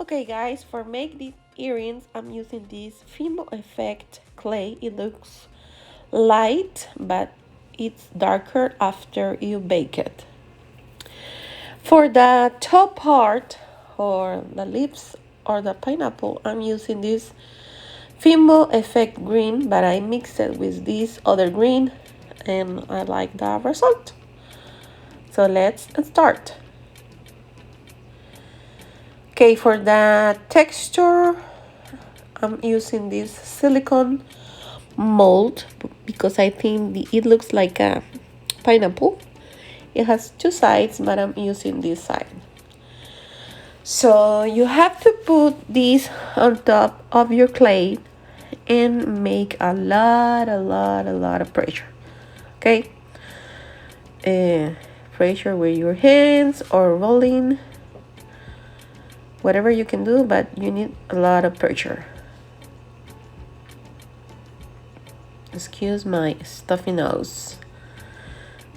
Okay guys, for make these earrings, I'm using this Fimo Effect clay. It looks light, but it's darker after you bake it. For the top part, or the lips, or the pineapple, I'm using this Fimo Effect green, but I mix it with this other green, and I like the result. So let's start. Okay, for the texture, I'm using this silicone mold because I think it looks like a pineapple. It has two sides, but I'm using this side. So you have to put this on top of your clay and make a lot of pressure. Okay, pressure with your hands or rolling, whatever you can do, but you need a lot of pressure. Excuse my stuffy nose,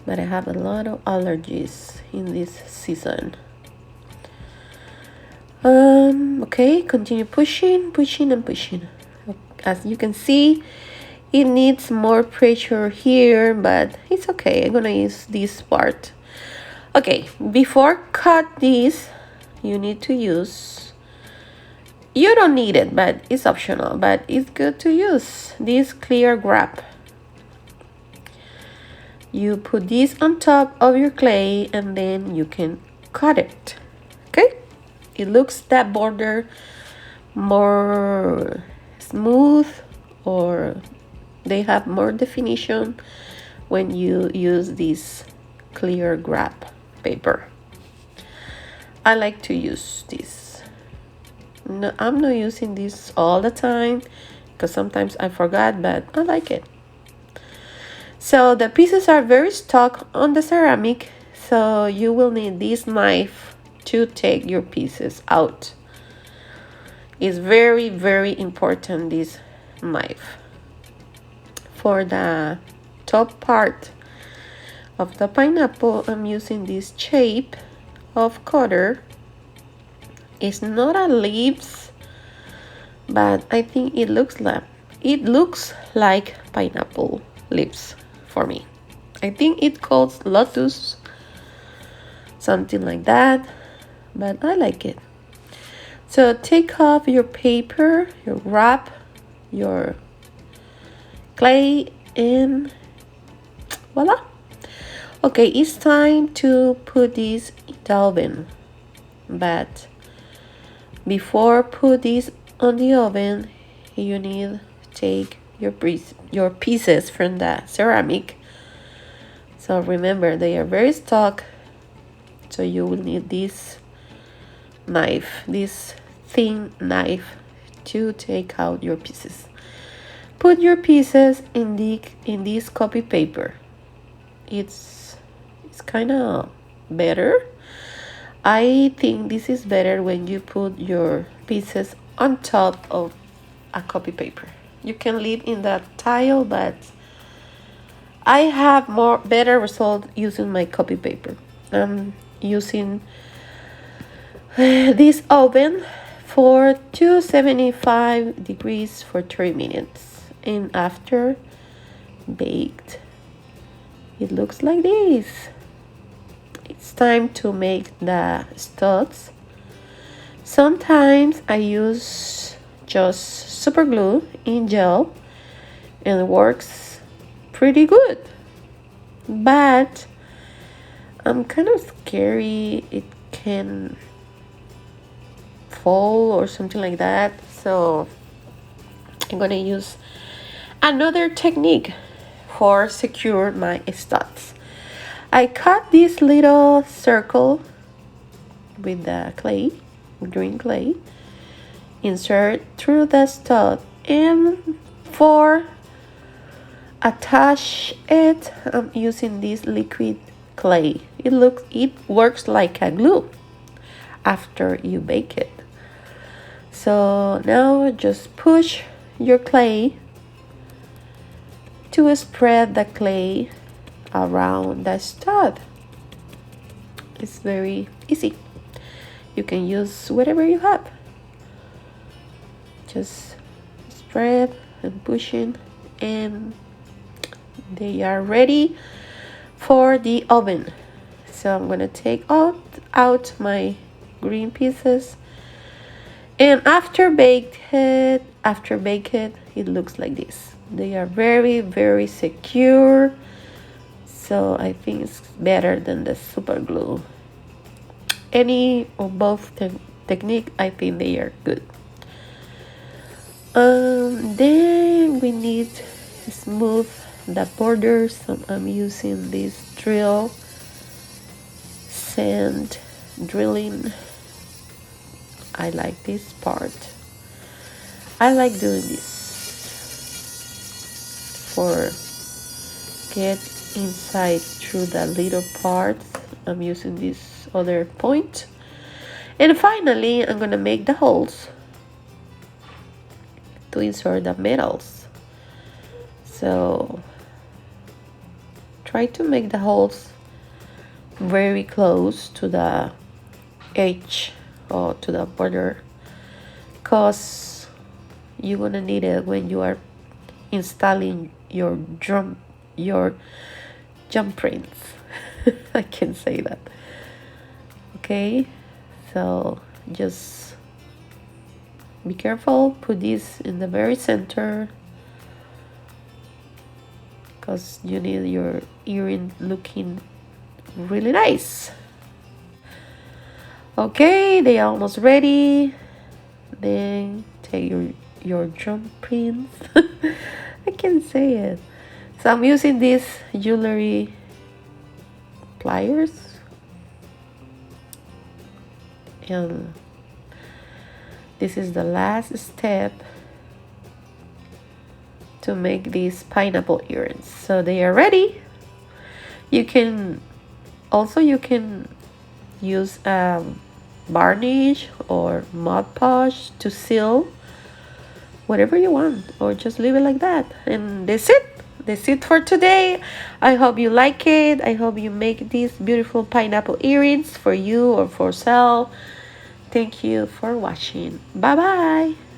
but I have a lot of allergies in this season. Okay, continue pushing and pushing. As you can see, it needs more pressure here, but it's okay. I'm gonna use this part. Okay, before cut this, you need to use, you don't need it, but it's optional, but it's good to use this clear grab. You put this on top of your clay and then you can cut it. Okay, it looks that border more smooth, or they have more definition when you use this clear grab paper. I like to use this. No, I'm not using this all the time because sometimes I forgot, but I like it. So the pieces are very stuck on the ceramic, so you will need this knife to take your pieces out. It's very important, this knife. For the top part of the pineapple, I'm using this shape of cutter. It's not a leaves, but I think it looks like pineapple leaves for me. I think it calls lotus, something like that, but I like it. So take off your paper, your wrap, your clay, and voila. Okay, it's time to put this in the oven, but before put this on the oven, you need to take your pieces from the ceramic. So remember, they are very stuck, so you will need this knife, this thin knife, to take out your pieces. Put your pieces in this copy paper. It's kind of better. I think this is better when you put your pieces on top of a copy paper. You can leave in that tile, but I have better result using my copy paper. I'm using this oven for 275 degrees for 30 minutes, and after baked, it looks like this. It's time to make the studs. Sometimes I use just super glue in gel and it works pretty good, but I'm kind of scary it can fall or something like that, so I'm gonna use another technique for secure my studs. I cut this little circle with the clay, green clay, insert through the stud, and for attach it, I'm using this liquid clay. It works like a glue after you bake it. So now just push your clay to spread the clay around the stud. It's very easy. You can use whatever you have. Just spread and pushing, and they are ready for the oven. So I'm gonna take out my green pieces, and after baked, it looks like this. They are very secure. So I think it's better than the super glue. Any or both technique, I think they are good. Then we need to smooth the borders. So I'm using this sand drilling. I like this part. I like doing this for get inside through the little parts. I'm using this other point. And finally, I'm gonna make the holes to insert the metals. So try to make the holes very close to the edge or to the border, because you're gonna need it when you are installing your jump prints. I can say that. Okay, so just be careful, put this in the very center, because you need your earring looking really nice. Okay, they are almost ready. Then take your jump prints. I can say it. So I'm using these jewelry pliers, and this is the last step to make these pineapple earrings. So they are ready. You can use varnish or Mod Podge to seal whatever you want, or just leave it like that. And that's it for today. I hope you like it. I hope you make these beautiful pineapple earrings for you or for sale. Thank you for watching. Bye bye.